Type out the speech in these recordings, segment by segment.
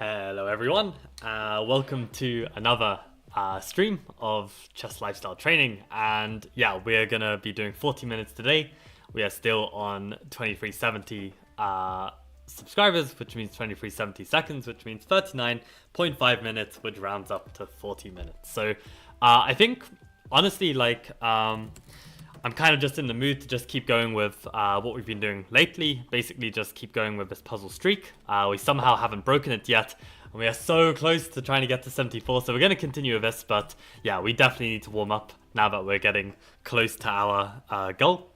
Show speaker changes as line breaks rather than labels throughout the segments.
Hello everyone, welcome to another stream of Chess Lifestyle Training, and yeah, we're gonna be doing 40 minutes today. We are still on 2370 subscribers, which means 2370 seconds, which means 39.5 minutes, which rounds up to 40 minutes. So I think, honestly, I'm kind of just in the mood to just keep going with what we've been doing lately. Basically, just keep going with this puzzle streak. We somehow haven't broken it yet, and we are so close to trying to get to 74. So we're going to continue with this, but yeah, we definitely need to warm up now that we're getting close to our goal.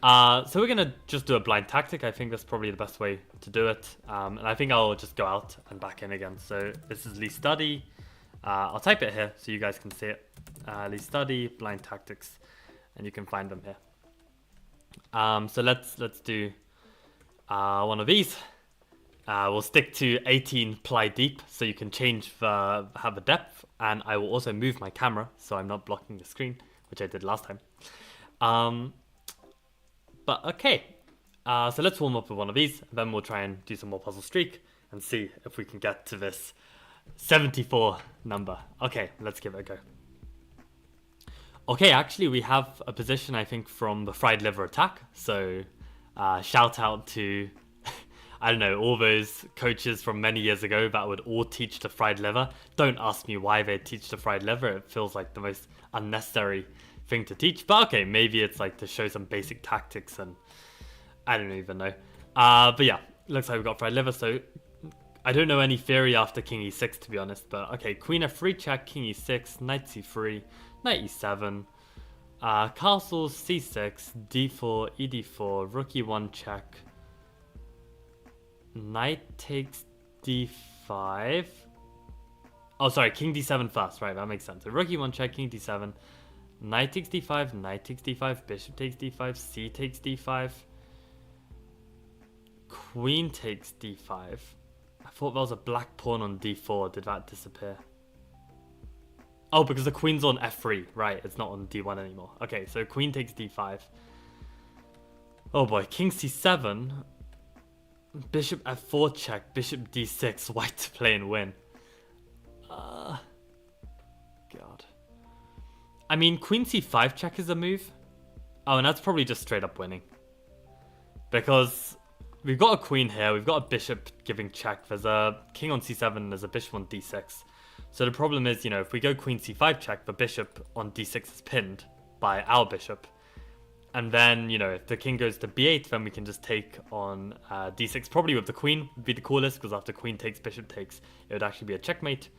So we're going to just do a blind tactic. I think that's probably the best way to do it. And I think I'll just go out and back in again. So this is Lee Study. I'll type it here so you guys can see it. Lee Study, blind tactics. And you can find them here. So let's do one of these. We'll stick to 18 ply deep, so you can have a depth, and I will also move my camera so I'm not blocking the screen, which I did last time. But okay, so let's warm up with one of these, and then we'll try and do some more puzzle streak and see if we can get to this 74 number. Okay, let's give it a go. Okay, actually we have a position, I think, from the fried liver attack. So shout out to, I don't know, all those coaches from many years ago that would all teach the fried liver. Don't ask me why they teach the fried liver. It feels like the most unnecessary thing to teach. But okay, maybe it's like to show some basic tactics, and I don't even know. But yeah, looks like we've got fried liver. So I don't know any theory after king e6, to be honest. But okay, queen f3 check, king e6, knight c3. Knight e7, castle c6, d4, ed4, rook e1 check, knight takes d5. Oh, sorry, king d7 first, right, that makes sense. So rook e1 check, king d7, knight takes d5, knight takes d5, bishop takes d5, c takes d5, queen takes d5. I thought there was a black pawn on d4, did that disappear? Oh, because the queen's on f3, right, it's not on d1 anymore. Okay, so queen takes d5. Oh boy, king c7. Bishop f4 check, bishop d6, white to play and win. God. I mean, queen c5 check is a move. Oh, and that's probably just straight up winning. Because we've got a queen here, we've got a bishop giving check, there's a king on c7, there's a bishop on d6. So the problem is, if we go queen c5 check, the bishop on d6 is pinned by our bishop. And then, if the king goes to b8, then we can just take on d6. Probably with the queen would be the coolest, because after queen takes, bishop takes, it would actually be a checkmate.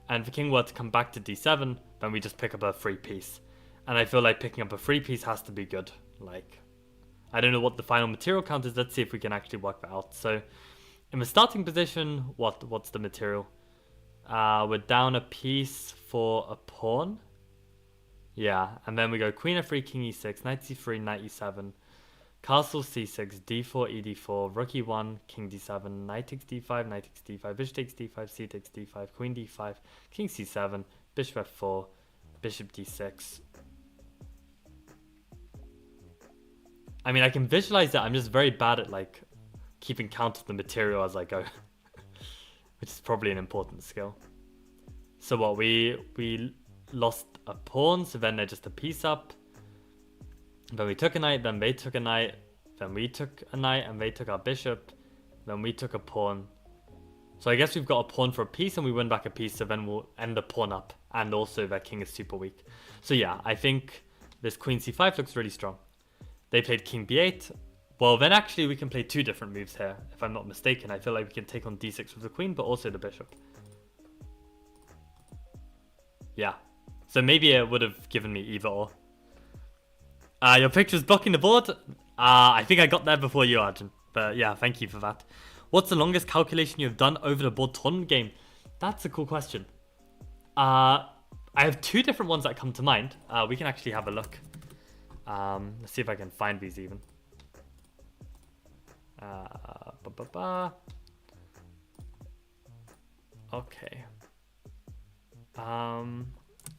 And if the king were to come back to d7, then we just pick up a free piece. And I feel like picking up a free piece has to be good. I don't know what the final material count is. Let's see if we can actually work that out. So in the starting position, what's the material? We're down a piece for a pawn. Yeah, and then we go queen f3, king e6, knight c3, knight e7, castle c6, d4, ed4, rook e1, king d7, knight takes d5, knight takes d5, bishop takes d5, c takes d5, queen d5, king c7, bishop f4, bishop d6. I mean, I can visualize that. I'm just very bad at keeping count of the material as I go. Which is probably an important skill. So what, we lost a pawn, so then they're just a piece up. Then we took a knight, then they took a knight, then we took a knight, and they took our bishop, then we took a pawn. So I guess we've got a pawn for a piece, and we win back a piece, so then we'll end the pawn up, and also their king is super weak. So yeah, I think this queen c5 looks really strong. They played king b8. Well, then actually we can play two different moves here, if I'm not mistaken. I feel like we can take on d6 with the queen, but also the bishop. Yeah. So maybe it would have given me either or. Your picture's blocking the board? I think I got there before you, Arjun. But yeah, thank you for that. What's the longest calculation you've done over the board tournament game? That's a cool question. I have two different ones that come to mind. We can actually have a look. Let's see if I can find these even. Okay.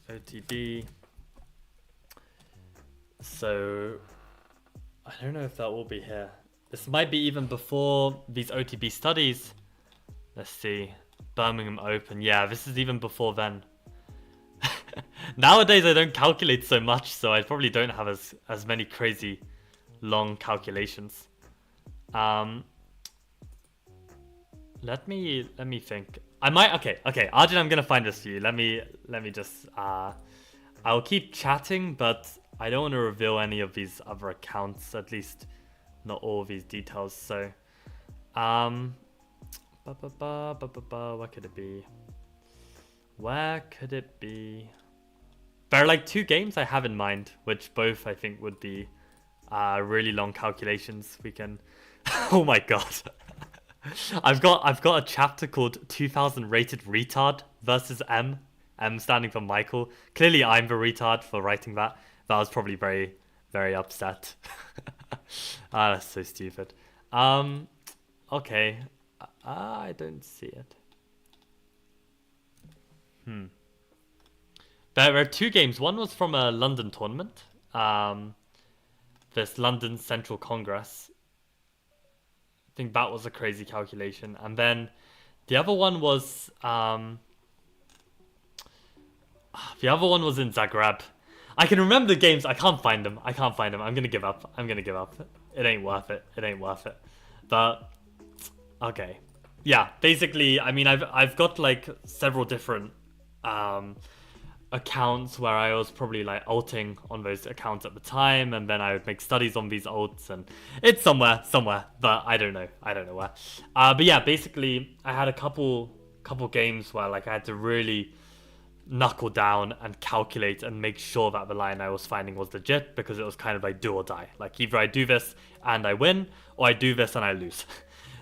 OTB. So I don't know if that will be here. This might be even before these OTB studies. Let's see. Birmingham Open. Yeah, this is even before then. Nowadays I don't calculate so much, so I probably don't have as many crazy long calculations. Let me think. I might okay, Arjun, I'm gonna find this for you. Let me just I'll keep chatting, but I don't want to reveal any of these other accounts, at least not all of these details. So what could it be? Where could it be? There are like 2 games I have in mind, which both I think would be really long calculations. We can oh my god. I've got a chapter called 2000 rated retard versus M. M standing for Michael. Clearly I'm the retard for writing that. That was probably very, very upset. That's so stupid. Okay. I don't see it. There were 2 games. One was from a London tournament. This London Central Congress. I think that was a crazy calculation. And then the other one was in Zagreb. I can remember the games. I can't find them. I'm gonna give up. It ain't worth it. But okay. Yeah, basically, I mean, I've got like several different accounts where I was probably like alting on those accounts at the time, and then I would make studies on these alts, and it's somewhere, but I don't know where. But yeah, basically, I had a couple games where like I had to really knuckle down and calculate and make sure that the line I was finding was legit, because it was kind of like do or die. Like either I do this and I win, or I do this and I lose.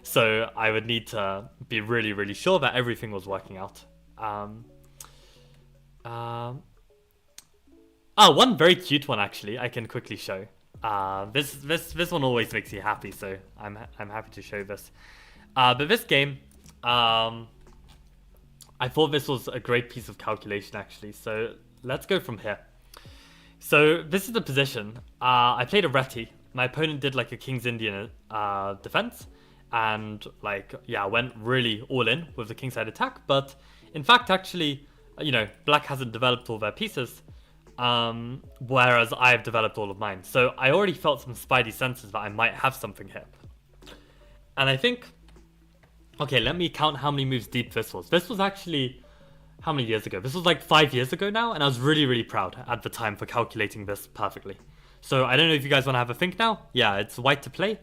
So I would need to be really, really sure that everything was working out. One very cute one actually I can quickly show. This one always makes me happy, so I'm happy to show this. But this game, I thought this was a great piece of calculation actually. So let's go from here. So this is the position. I played a Reti. My opponent did like a King's Indian defense, and like went really all in with the kingside attack. But in fact, actually, black hasn't developed all their pieces, whereas I've developed all of mine. So I already felt some spidey senses that I might have something here. And I think, okay, let me count how many moves deep this was. This was actually, how many years ago? This was like 5 years ago now, and I was really, really proud at the time for calculating this perfectly. So I don't know if you guys want to have a think now. Yeah, it's white to play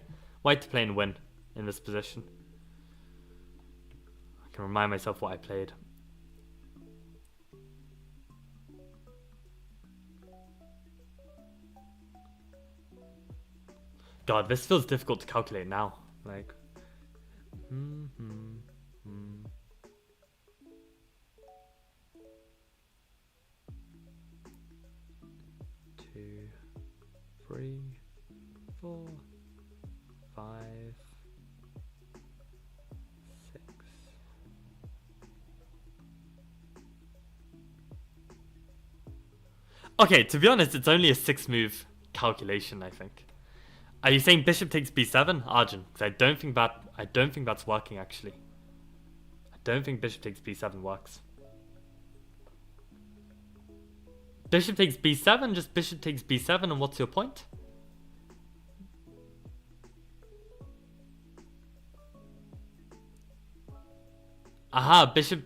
and win in this position. I can remind myself what I played. God, this feels difficult to calculate now. Like, 2, 3, 4, 5, 6. Okay, to be honest, it's only a 6-move calculation, I think. Are you saying bishop takes b7, Arjun? Because I don't think that's working actually. I don't think bishop takes b7 works. Bishop takes b7, just bishop takes b7, and what's your point? Aha, bishop.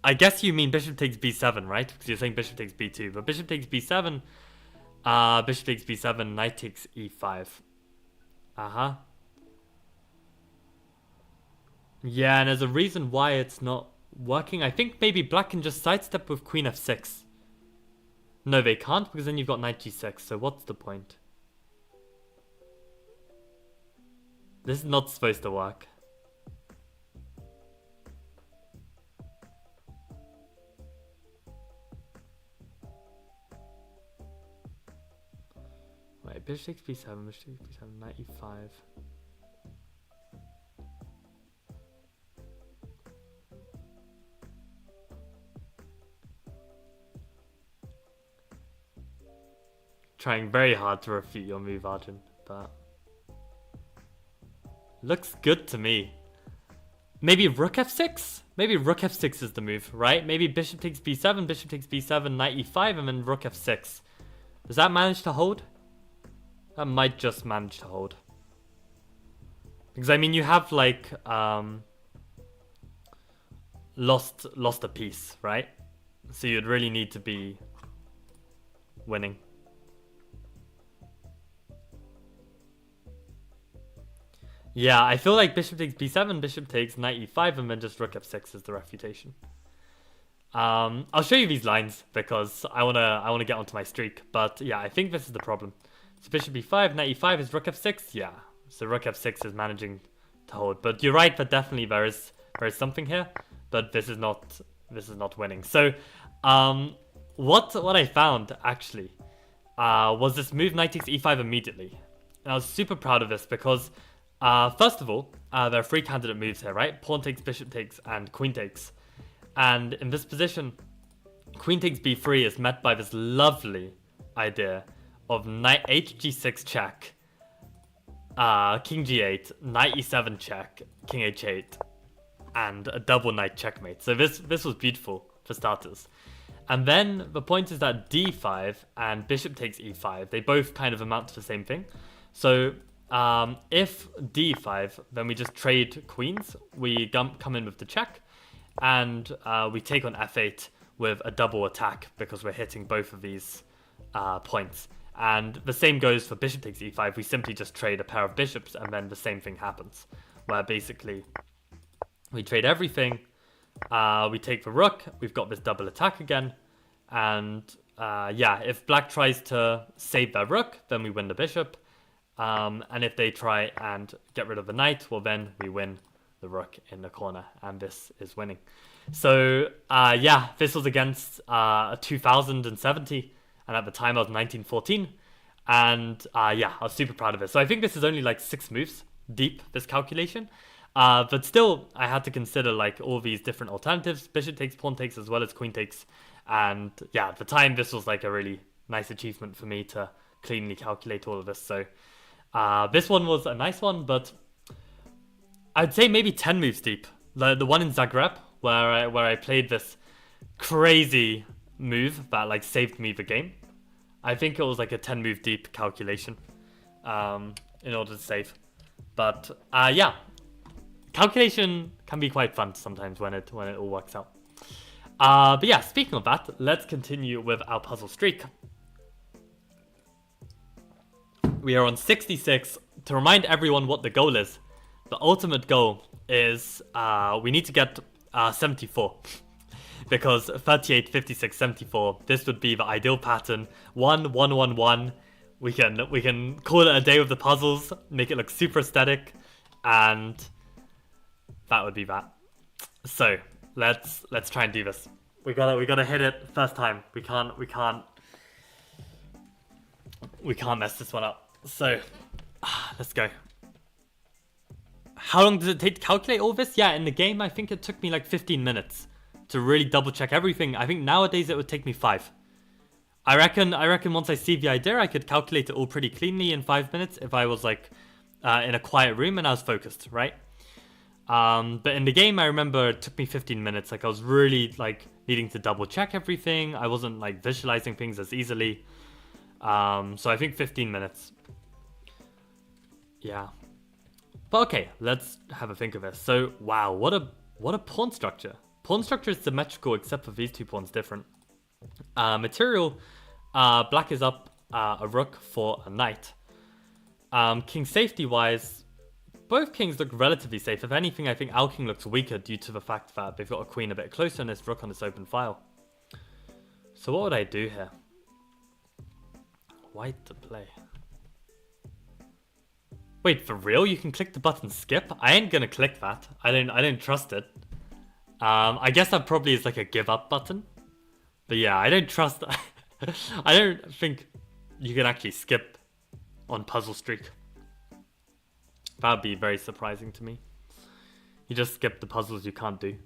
I guess you mean bishop takes b7, right? Because you're saying bishop takes b2, but bishop takes b7. Bishop takes b7, knight takes e5. Yeah, and there's a reason why it's not working. I think maybe black can just sidestep with queen f6. No, they can't, because then you've got knight g6, so what's the point? This is not supposed to work. Wait, bishop takes b7, bishop takes b7, knight e5. Trying very hard to refute your move, Arjun, but looks good to me. Maybe rook f6? maybe rook f6 is the move, right? Maybe bishop takes b7, knight e5, and then rook f6. Does that manage to hold? That might just manage to hold. Because I mean, you have like lost a piece, right? So you'd really need to be winning. Yeah, I feel like bishop takes b7, bishop takes knight e5, and then just rook f6 is the refutation. I'll show you these lines because I wanna get onto my streak. But yeah, I think this is the problem. So bishop b5, knight e5 is rook f6. Yeah, so rook f6 is managing to hold. But you're right that definitely there is something here, but this is not winning. So what I found actually was this move knight takes e5 immediately, and I was super proud of this because first of all, there are 3 candidate moves here, right? Pawn takes, bishop takes, and queen takes. And in this position, queen takes b3 is met by this lovely idea of knight hg6 check, king g8, knight e7 check, king h8, and a double knight checkmate. So this was beautiful for starters. And then the point is that d5 and bishop takes e5, they both kind of amount to the same thing. So if d5, then we just trade queens. We come in with the check, and we take on f8 with a double attack because we're hitting both of these points. And the same goes for bishop takes e5. We simply just trade a pair of bishops, and then the same thing happens, where basically we trade everything. We take the rook. We've got this double attack again, and yeah, if black tries to save their rook, then we win the bishop. And if they try and get rid of the knight, well, then we win the rook in the corner, and this is winning. So yeah, this was against 2070, and at the time I was 1914, and yeah, I was super proud of it. So I think this is only like 6 moves deep, this calculation, but still I had to consider like all these different alternatives: bishop takes, pawn takes, as well as queen takes. And yeah, at the time this was like a really nice achievement for me to cleanly calculate all of this. So this one was a nice one, but I'd say maybe 10 moves deep. The one in Zagreb, where I played this crazy move that like saved me the game. I think it was like a 10 move deep calculation in order to save. But yeah, calculation can be quite fun sometimes when it all works out. But yeah, speaking of that, let's continue with our puzzle streak. We are on 66. To remind everyone what the goal is, the ultimate goal is we need to get 74. Because 38, 56, 74, this would be the ideal pattern. 1, 1, 1, 1. We can call it a day with the puzzles, make it look super aesthetic, and that would be that. So let's try and do this. We gotta hit it first time. We can't mess this one up. So let's go. How long does it take to calculate all this? Yeah, in the game I think it took me like 15 minutes to really double check everything. I think nowadays it would take me 5. I reckon once I see the idea, I could calculate it all pretty cleanly in 5 minutes if I was like in a quiet room and I was focused, right? But in the game, I remember it took me 15 minutes. Like I was really like needing to double check everything. I wasn't like visualizing things as easily. So I think 15 minutes. Yeah. But okay, let's have a think of this. So wow, what a pawn structure. Pawn structure is symmetrical except for these 2 pawns different. Material, black is up a rook for a knight. King safety wise, both kings look relatively safe. If anything, I think our king looks weaker due to the fact that they've got a queen a bit closer and this rook on this open file. So what would I do here? White to play. Wait, for real? You can click the button skip? I ain't gonna click that. I don't trust it. I guess that probably is like a give up button. But yeah, I don't trust. I don't think you can actually skip on Puzzle Streak. That would be very surprising to me. You just skip the puzzles you can't do.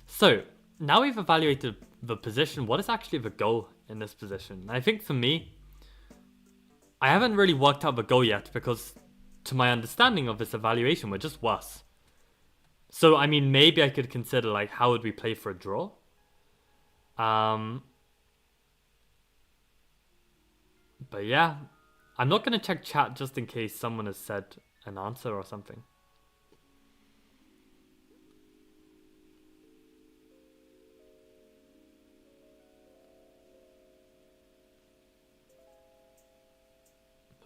So, now we've evaluated the position, what is actually the goal in this position? And I think for me, I haven't really worked out the goal yet because to my understanding of this evaluation, we're just worse. So, I mean, maybe I could consider, like, how would we play for a draw? But yeah, I'm not going to check chat just in case someone has said an answer or something.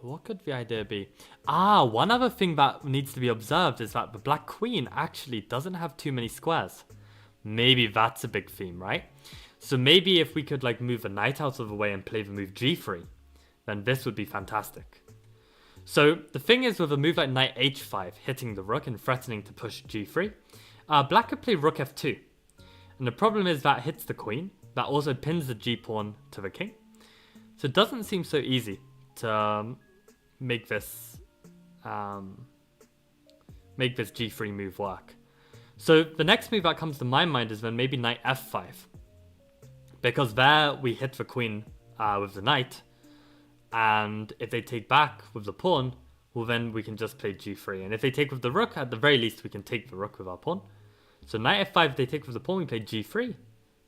What could the idea be? One other thing that needs to be observed is that the Black Queen actually doesn't have too many squares. Maybe that's a big theme, right? So maybe if we could like move the knight out of the way and play the move g3, then this would be fantastic. So the thing is with a move like knight h5 hitting the rook and threatening to push g3, black could play rook f2. And the problem is that hits the queen, that also pins the g-pawn to the king. So it doesn't seem so easy to make this g3 move work. So the next move that comes to my mind is then maybe knight f5. Because there we hit the queen with the knight, and if they take back with the pawn, well then we can just play g3. And if they take with the rook, at the very least we can take the rook with our pawn. So knight f5, if they take with the pawn, we play g3.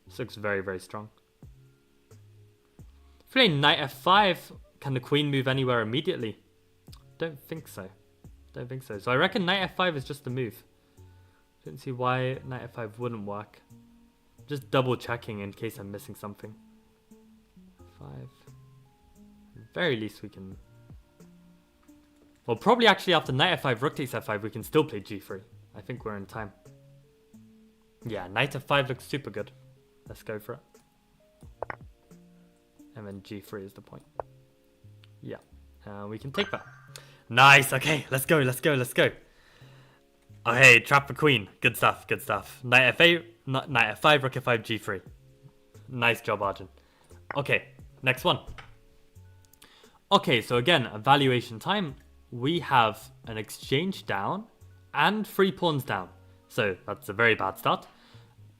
This looks very, very strong. If we play knight f5, can the queen move anywhere immediately? Don't think so. So I reckon knight f5 is just the move. Don't see why knight f5 wouldn't work. Just double checking in case I'm missing something. 5. At the very least we can... Well, probably actually after knight f5, rook takes f5, we can still play g3. I think we're in time. Yeah, knight f5 looks super good. Let's go for it. And then g3 is the point. Yeah, we can take that. Nice, okay, let's go. Okay, trap the queen. Good stuff. Knight f8, knight f5, rook f5, g3. Nice job, Arjun. Okay, next one. Okay, so again, evaluation time. We have an exchange down and 3 pawns down. So that's a very bad start.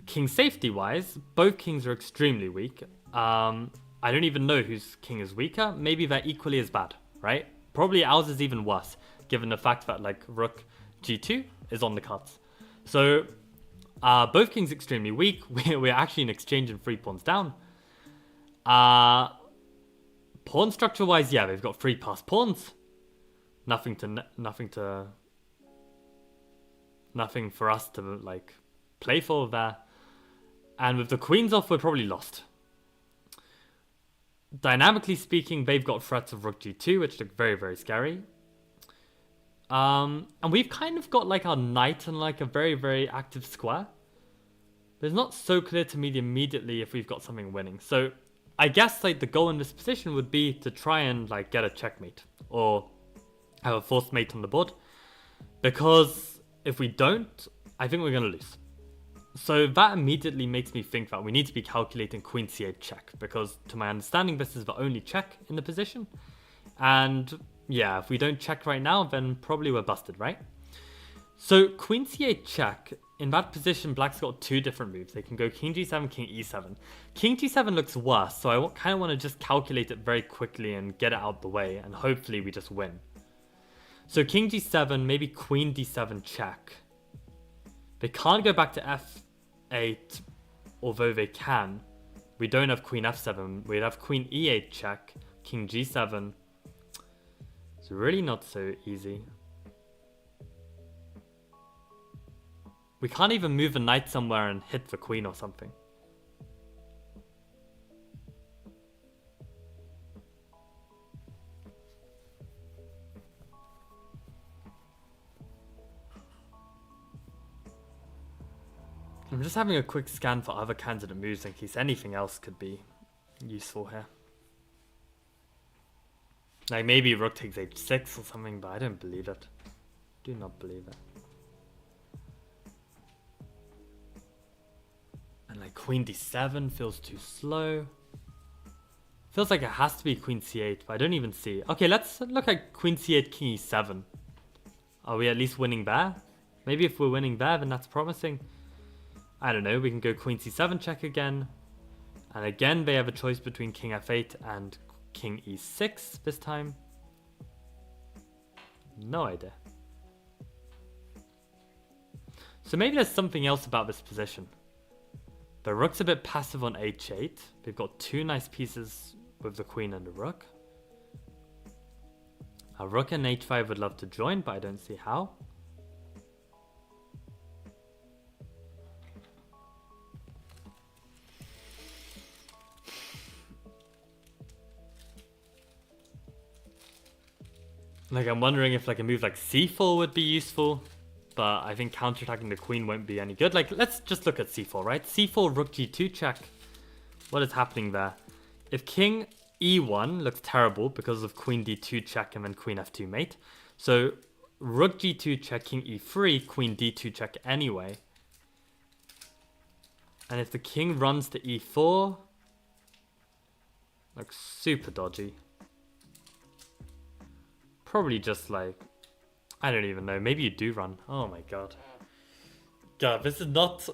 King safety wise, both kings are extremely weak. I don't even know whose king is weaker. Maybe they're equally as bad, right? Probably ours is even worse, given the fact that like rook g2 is on the cards. So both kings extremely weak. We're actually in exchange and 3 pawns down. Pawn structure wise, yeah, they've got 3 passed pawns. Nothing for us to like play for there. And with the queens off, we're probably lost. Dynamically speaking, they've got threats of rook g2, which look very, very scary. And we've kind of got like our knight and like a very, very active square. But it's not so clear to me immediately if we've got something winning. So I guess like the goal in this position would be to try and like get a checkmate or have a forced mate on the board. Because if we don't, I think we're going to lose. So that immediately makes me think that we need to be calculating queen c8 check, because to my understanding this is the only check in the position. And yeah, if we don't check right now, then probably we're busted, right? So queen c8 check, in that position black's got 2 different moves. They can go king g7, king e7. King g7 looks worse, so I kind of want to just calculate it very quickly and get it out the way, and hopefully we just win. So king g7, maybe queen d7 check. They can't go back to f8, although they can. We don't have queen f7. We'd have queen e8 check, king g7. It's really not so easy. We can't even move the knight somewhere and hit the queen or something. I'm just having a quick scan for other candidate moves in case anything else could be useful here. Like maybe rook takes h6 or something, but I don't believe it. Do not believe it. And like queen d7 feels too slow. Feels like it has to be queen c8, but I don't even see it. Okay, let's look at queen c8, king e7. Are we at least winning there? Maybe if we're winning there, then that's promising. I don't know, we can go queen c7 check again. And again, they have a choice between king f8 and king e6 this time. No idea. So maybe there's something else about this position. The rook's a bit passive on h8. We've got two nice pieces with the queen and the rook. A rook and h5 would love to join, but I don't see how. Like, I'm wondering if like a move like c4 would be useful, but I think counterattacking the queen won't be any good. Like, let's just look at c4, right? c4, rook g2 check. What is happening there? If king e1 looks terrible because of queen d2 check and then queen f2 mate. So rook g2 check, king e3, queen d2 check anyway. And if the king runs to e4, looks super dodgy. Probably just like, I don't even know. Maybe you do run. Oh my god. God, this is not...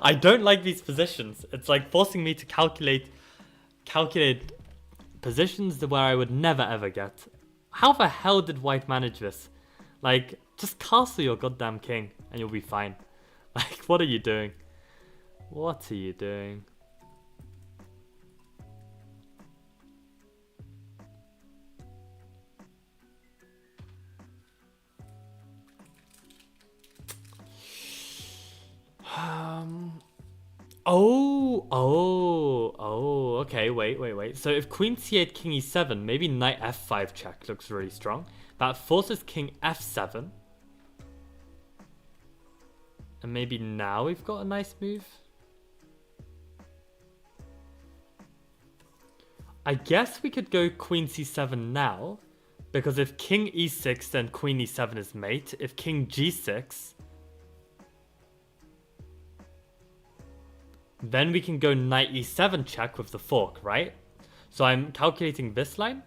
I don't like these positions. It's like forcing me to calculate positions where I would never ever get. How the hell did white manage this? Like, just castle your goddamn king and you'll be fine. Like, what are you doing? What are you doing? Okay, wait. So if queen c8, king e7, maybe knight f5 check looks really strong. That forces king f7. And maybe now we've got a nice move. I guess we could go queen c7 now. Because if king e6, then queen e7 is mate. If king g6... then we can go knight e7 check with the fork, right? So I'm calculating this line,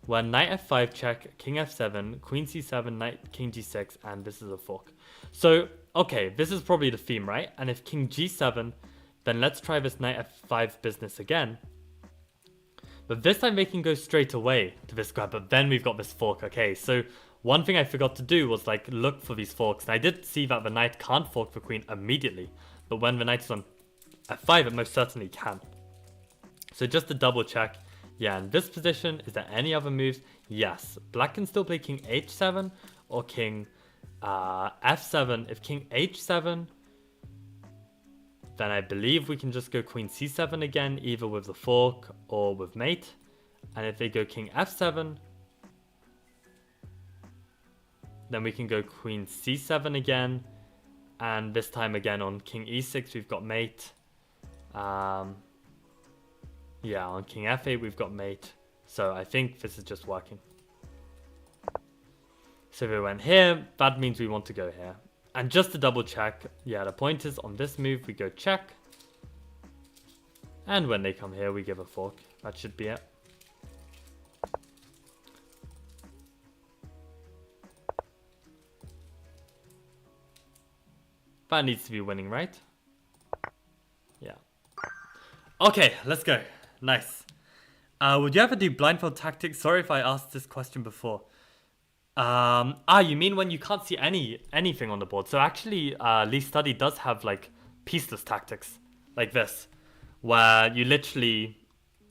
where knight f5 check, king f7, queen c7, knight, king g6, and this is a fork. So, okay, this is probably the theme, right? And if king g7, then let's try this knight f5 business again. But this time they can go straight away to this grab, but then we've got this fork. Okay, so one thing I forgot to do was like look for these forks. And I did see that the knight can't fork the queen immediately, but when the knight is on f5, it most certainly can. So just to double check, yeah, in this position, is there any other moves? Yes, black can still play king h7 or king f7. If king h7, then I believe we can just go queen c7 again, either with the fork or with mate. And if they go king f7, then we can go queen c7 again. And this time again on king e6, we've got mate. Yeah, on king f8 we've got mate, so I think this is just working. So if we went here, that means we want to go here. And just to double check, yeah, the point is on this move we go check, and when they come here we give a fork. That should be it. That needs to be winning, right? Yeah. Okay, let's go. Nice. Would you ever do blindfold tactics? Sorry if I asked this question before. You mean when you can't see anything on the board? So actually, Lee Study does have like pieceless tactics like this, where you literally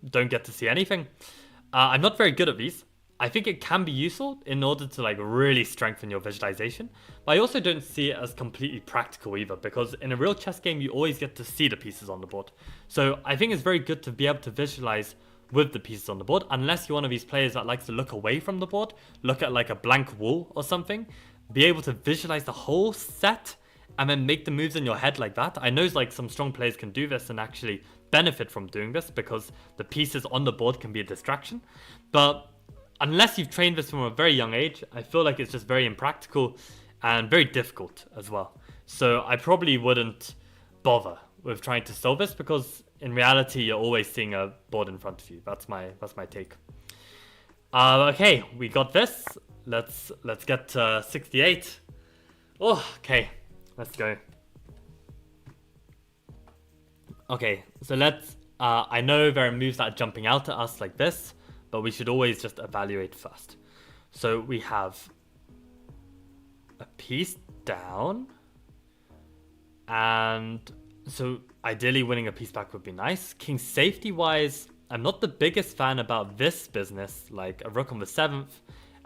don't get to see anything. I'm not very good at these. I think it can be useful in order to like really strengthen your visualization, but I also don't see it as completely practical either, because in a real chess game you always get to see the pieces on the board. So I think it's very good to be able to visualize with the pieces on the board, unless you're one of these players that likes to look away from the board, look at like a blank wall or something, be able to visualize the whole set and then make the moves in your head like that. I know like some strong players can do this and actually benefit from doing this because the pieces on the board can be a distraction, but unless you've trained this from a very young age, I feel like it's just very impractical and very difficult as well. So I probably wouldn't bother with trying to solve this, because in reality you're always seeing a board in front of you. That's my take. Okay, we got this. Let's get to 68. Oh, okay, let's go. Okay, so let's. I know there are moves that are jumping out at us like this, but we should always just evaluate first. So we have a piece down. And so ideally winning a piece back would be nice. King safety wise, I'm not the biggest fan about this business, like a rook on the 7th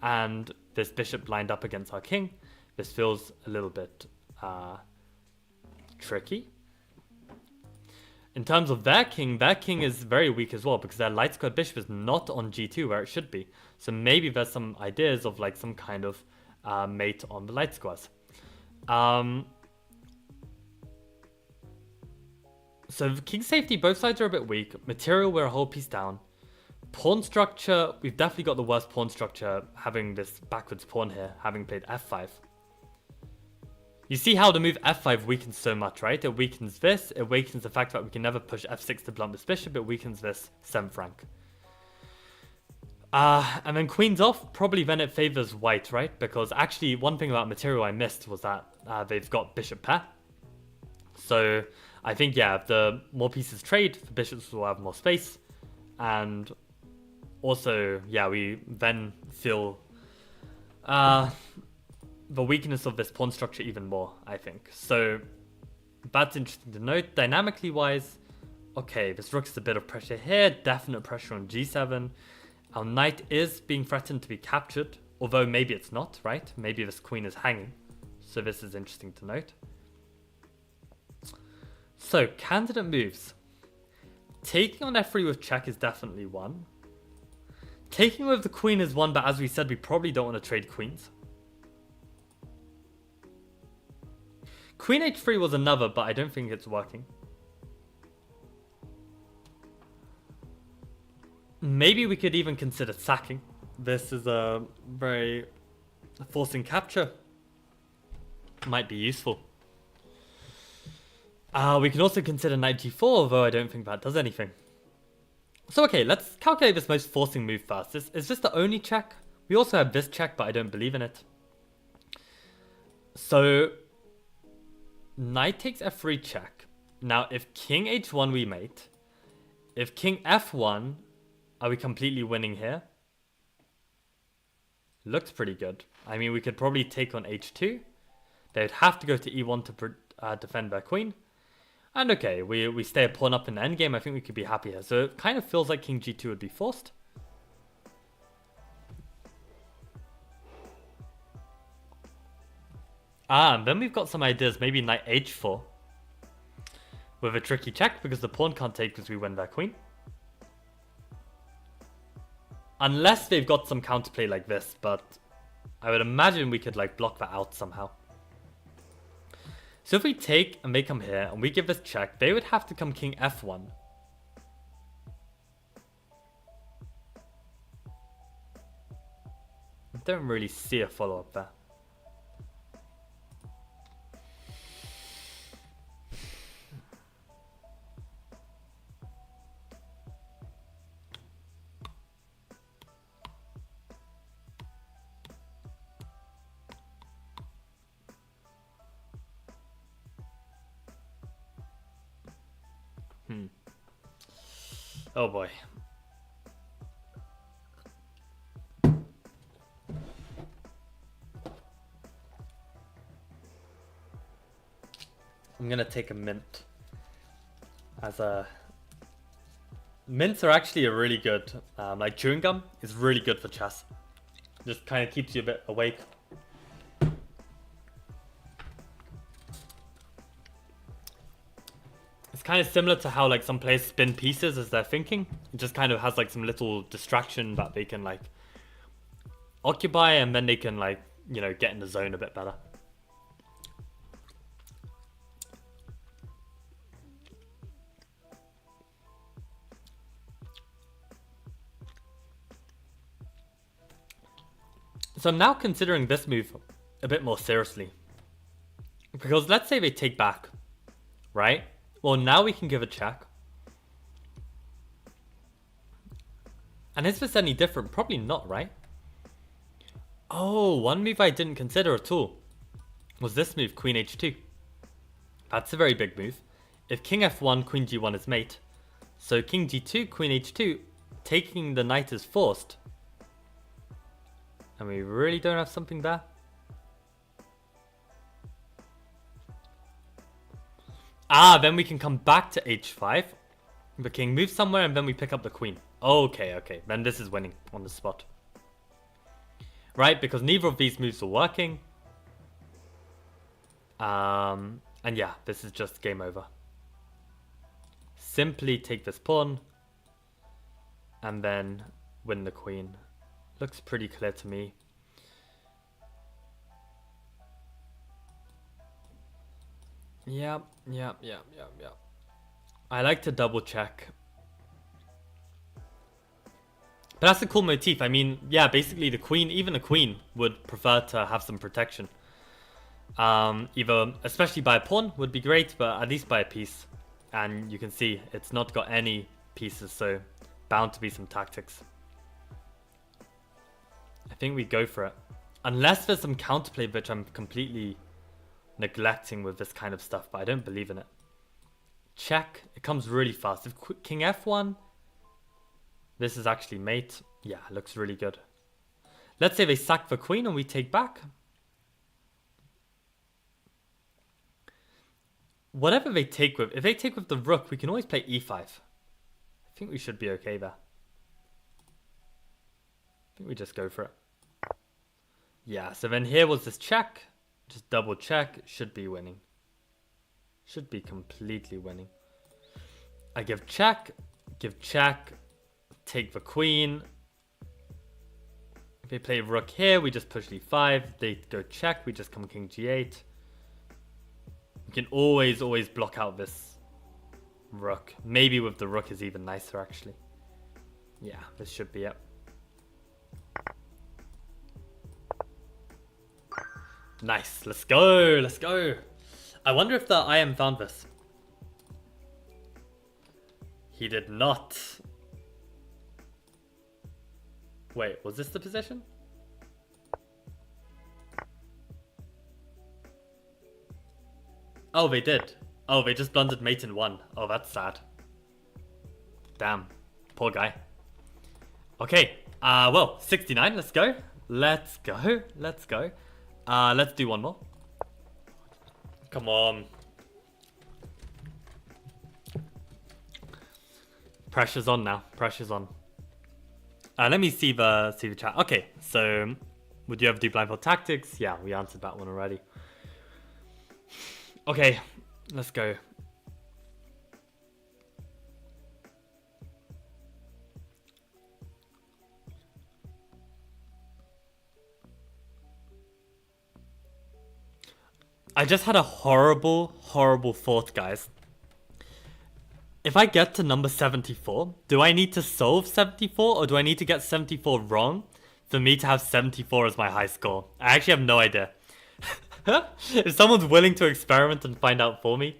and this bishop lined up against our king. This feels a little bit tricky. In terms of their king is very weak as well because their light squared bishop is not on g2 where it should be. So maybe there's some ideas of like some kind of mate on the light squares. So king safety, both sides are a bit weak. Material, we're a whole piece down. Pawn structure, we've definitely got the worst pawn structure having this backwards pawn here, having played f5. You see how the move f5 weakens so much, right? It weakens this, it weakens the fact that we can never push f6 to blunt this bishop, it weakens this 7th rank. And then queen's off, probably then it favors white, right? Because actually one thing about material I missed was that they've got bishop pair. So I think, yeah, if the more pieces trade, the bishops will have more space. And also, yeah, we then feel the weakness of this pawn structure even more, I think. So that's interesting to note. Dynamically wise, okay, this rook is a bit of pressure here, definite pressure on g7. Our knight is being threatened to be captured, although maybe it's not, right? Maybe this queen is hanging. So this is interesting to note. So, candidate moves. Taking on f3 with check is definitely one. Taking with the queen is one, but as we said, we probably don't want to trade queens. Queen h3 was another, but I don't think it's working. Maybe we could even consider sacking. This is a very forcing capture. Might be useful. We can also consider knight g4, although I don't think that does anything. So okay, let's calculate this most forcing move first. Is this the only check? We also have this check, but I don't believe in it. So, knight takes f3 check. Now, if king h1 we mate. If king f1, are we completely winning here? Looks pretty good. I mean, we could probably take on h2. They'd have to go to e1 to defend their queen. And okay, we stay a pawn up in the endgame. I think we could be happy here. So it kind of feels like king g2 would be forced. And then we've got some ideas. Maybe knight h4. With a tricky check because the pawn can't take because we win their queen. Unless they've got some counterplay like this. But I would imagine we could like block that out somehow. So if we take and they come here and we give this check, they would have to come king f1. I don't really see a follow-up there. Oh boy. I'm gonna take a mint. Mints are actually a really good, like chewing gum is really good for chess. Just kind of keeps you a bit awake. It's kind of similar to how like some players spin pieces as they're thinking. It just kind of has like some little distraction that they can like occupy, and then they can like, you know, get in the zone a bit better. So I'm now considering this move a bit more seriously. Because let's say they take back, right? Well, now we can give a check. And is this any different? Probably not, right? Oh, one move I didn't consider at all was this move, queen h2. That's a very big move. If king f1, queen g1 is mate. So king g2, queen h2, taking the knight is forced. And we really don't have something there. Ah, then we can come back to h5. The king moves somewhere and then we pick up the queen. Okay, okay. Then this is winning on the spot. Right, because neither of these moves are working. And yeah, this is just game over. Simply take this pawn. And then win the queen. Looks pretty clear to me. Yep. I like to double check. But that's a cool motif. I mean, yeah, basically the queen, even a queen, would prefer to have some protection. Either, especially by a pawn, would be great, but at least by a piece. And you can see, it's not got any pieces, so bound to be some tactics. I think we go for it. Unless there's some counterplay, which I'm completely neglecting with this kind of stuff, but I don't believe in it. Check. It comes really fast. If king f1, this is actually mate. Yeah, looks really good. Let's say they sack the queen and we take back. Whatever they take with, if they take with the rook, we can always play e5. I think we should be okay there. I think we just go for it. Yeah, so then here was this check. Just double check. Should be winning. Should be completely winning. I give check. Take the queen. If they play rook here, we just push d5. They go check. We just come king g8. We can always block out this rook. Maybe with the rook is even nicer, actually. Yeah, this should be it. Nice. Let's go. Let's go. I wonder if the IM found this. He did not. Wait, was this the position? Oh, they did. Oh, they just blundered mate in one. Oh, that's sad. Damn. Poor guy. Okay. Well, 69. Let's go. Let's go. Let's go. Let's do one more. Come on. Pressure's on now. Pressure's on. Let me see the chat. Okay, so would you ever do blindfold tactics? Yeah, we answered that one already. Okay, let's go. I just had a horrible thought, guys. If I get to number 74, do I need to solve 74 or do I need to get 74 wrong for me to have 74 as my high score? I actually have no idea. If someone's willing to experiment and find out for me,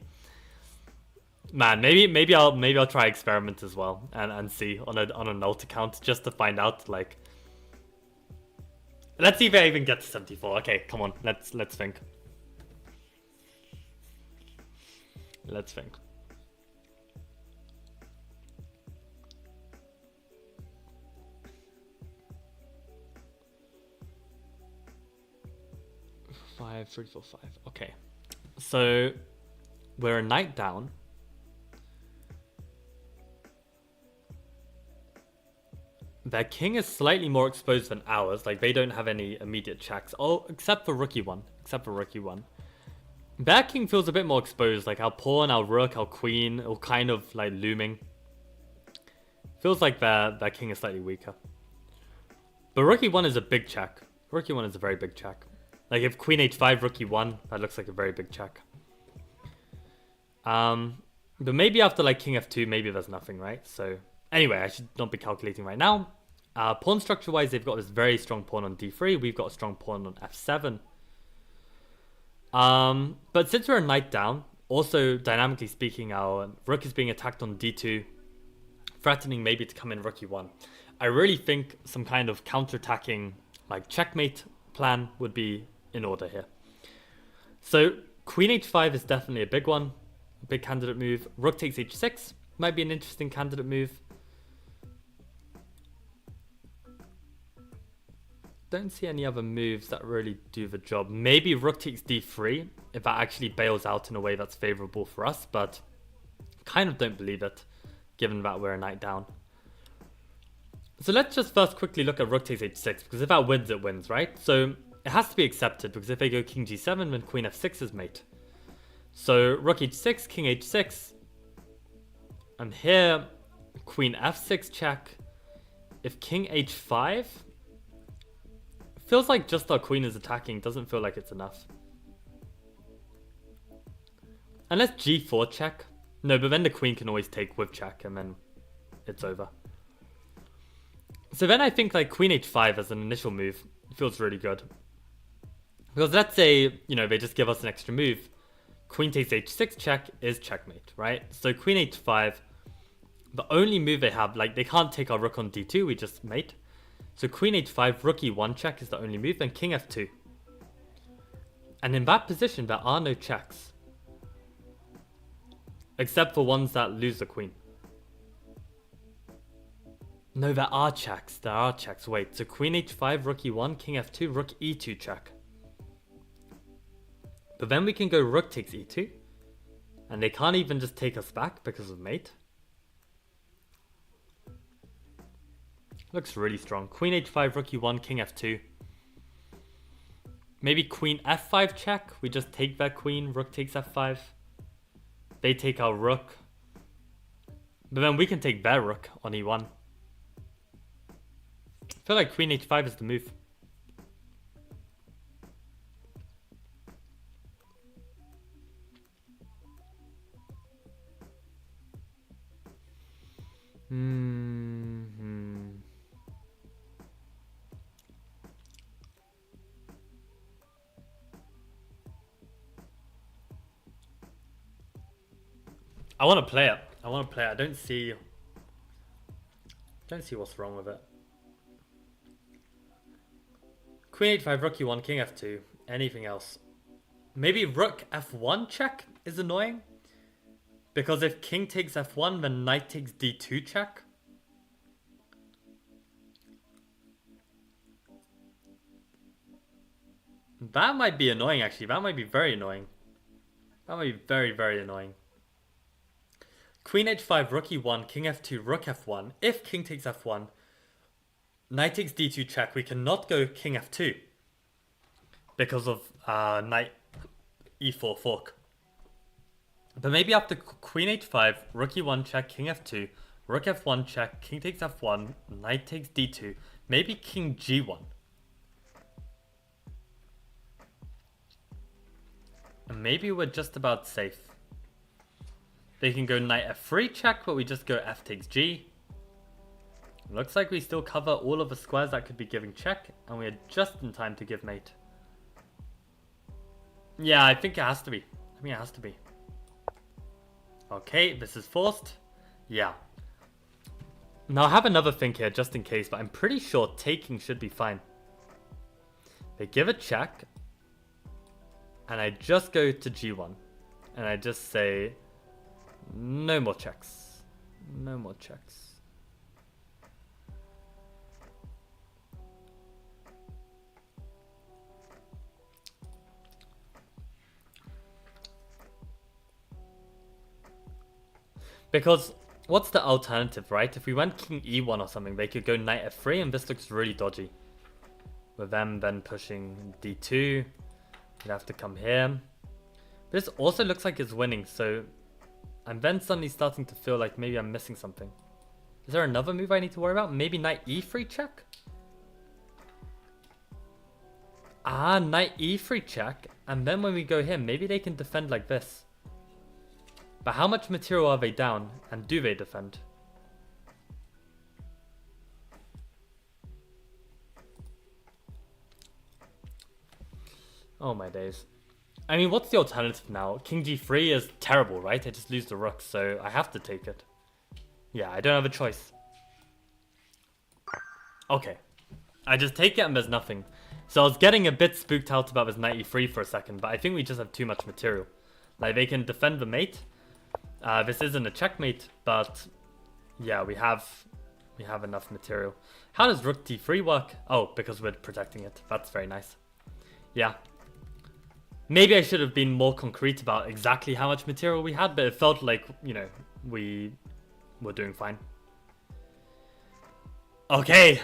man, maybe I'll try experiment as well and see on a note account just to find out. Like, let's see if I even get to 74. Okay, come on, let's think. Let's think. Five, 3, 4, 5. Okay, so we're a knight down. Their king is slightly more exposed than ours. Like, they don't have any immediate checks. Oh, except for rookie one. Their king feels a bit more exposed. Like, our pawn, our rook, our queen, all kind of like looming. Feels like their king is slightly weaker. But rookie one is a big check. Rookie one is a very big check. Like, if queen h5, rookie 1, that looks like a very big check. But maybe after, like, king f2, maybe there's nothing, right? So, anyway, I should not be calculating right now. Pawn structure-wise, they've got this very strong pawn on d3. We've got a strong pawn on f7. But since we're a knight down, also, dynamically speaking, our rook is being attacked on d2, threatening maybe to come in rookie 1. I really think some kind of counter-attacking, like, checkmate plan would be in order here. So queen h5 is definitely a big one, a big candidate move. Rook takes h6 might be an interesting candidate move. don't see any other moves that really do the job. Maybe rook takes d3 if that actually bails out in a way that's favorable for us, but kind of don't believe it, given that we're a knight down. So let's just first quickly look at rook takes h6, because if that wins, it wins, right? So it has to be accepted, because if they go king g7, then queen f6 is mate. So rook h6, king h6, and here queen f6 check. If king h5, feels like just our queen is attacking, doesn't feel like it's enough. Unless g4 check. No, but then the queen can always take with check and then it's over. So then I think like queen h5 as an initial move feels really good. Because let's say, you know, they just give us an extra move. Queen takes h6 check is checkmate, right? So queen h5, the only move they have, like they can't take our rook on d2, we just mate. So queen h5, rook e1 check is the only move, then king f2. And in that position, there are no checks. Except for ones that lose the queen. No, there are checks. There are checks. Wait, so queen h5, rook e1, king f2, rook e2 check. But then we can go rook takes e2. And they can't even just take us back because of mate. Looks really strong. Queen h5, rook e1, king f2. Maybe queen f5 check. We just take that queen, rook takes f5. They take our rook. But then we can take their rook on e1. I feel like queen h5 is the move. I want to play it. I don't see what's wrong with it. Queen h5, rook e1, king f2. Anything else? Maybe rook f1 check is annoying. Because if king takes f1, then knight takes d2 check. That might be annoying, actually. That might be very annoying. That might be very, very annoying. Queen h5, rook e1, king f2, rook f1. If king takes f1, knight takes d2 check. We cannot go king f2 because of knight e4 fork. But maybe after queen h5, rook e1 check, king f2, rook f1 check, king takes f1, knight takes d2, maybe king g1. And maybe we're just about safe. They can go knight f3 check, but we just go f takes g. Looks like we still cover all of the squares that could be giving check, and we are just in time to give mate. Yeah, I think it has to be. I mean, it has to be. Okay, this is forced. Yeah. Now I have another thing here just in case, but I'm pretty sure taking should be fine. They give a check, and I just go to g1, and I just say, no more checks. No more checks. Because what's the alternative, right? If we went king e1 or something, they could go knight f3, and this looks really dodgy. With them then pushing d2, you'd have to come here. This also looks like it's winning, so I'm then suddenly starting to feel like maybe I'm missing something. Is there another move I need to worry about? Maybe knight e3 check? Ah, knight e3 check, and then when we go here, maybe they can defend like this. But how much material are they down, and do they defend? Oh my days. I mean, what's the alternative now? King g3 is terrible, right? I just lose the rook, so I have to take it. Yeah, I don't have a choice. Okay. I just take it and there's nothing. So I was getting a bit spooked out about this knight e3 for a second, but I think we just have too much material. Like, they can defend the mate. This isn't a checkmate, but yeah, we have enough material. How does rook d3 work? Oh, because we're protecting it. That's very nice. Yeah. Maybe I should have been more concrete about exactly how much material we had, but it felt like, you know, we were doing fine. Okay,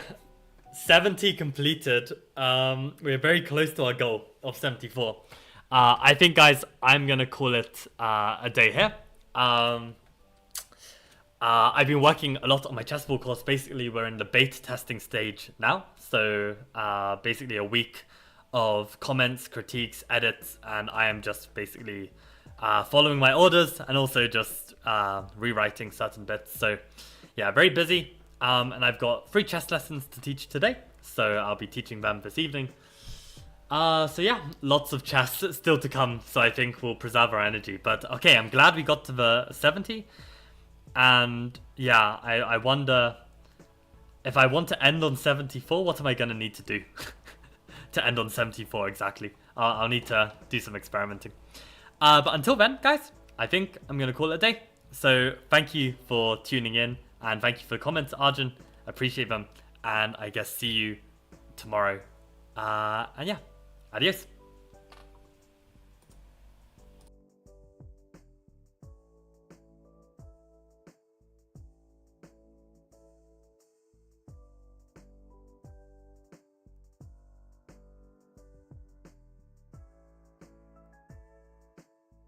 70 completed. We're very close to our goal of 74. I think, guys, I'm gonna call it a day here. I've been working a lot on my chessboard course. Basically, we're in the beta testing stage now. So basically a week of comments, critiques, edits, and I am just basically following my orders and also just rewriting certain bits. So yeah, very busy. And I've got 3 chess lessons to teach today. So I'll be teaching them this evening. So yeah, lots of chess still to come. So I think we'll preserve our energy. But okay, I'm glad we got to the 70. And yeah, I wonder if I want to end on 74, what am I going to need to do to end on 74 exactly? I'll need to do some experimenting. But until then, guys, I think I'm going to call it a day. So thank you for tuning in and thank you for the comments, Arjun. Appreciate them. And I guess see you tomorrow. And yeah, adios.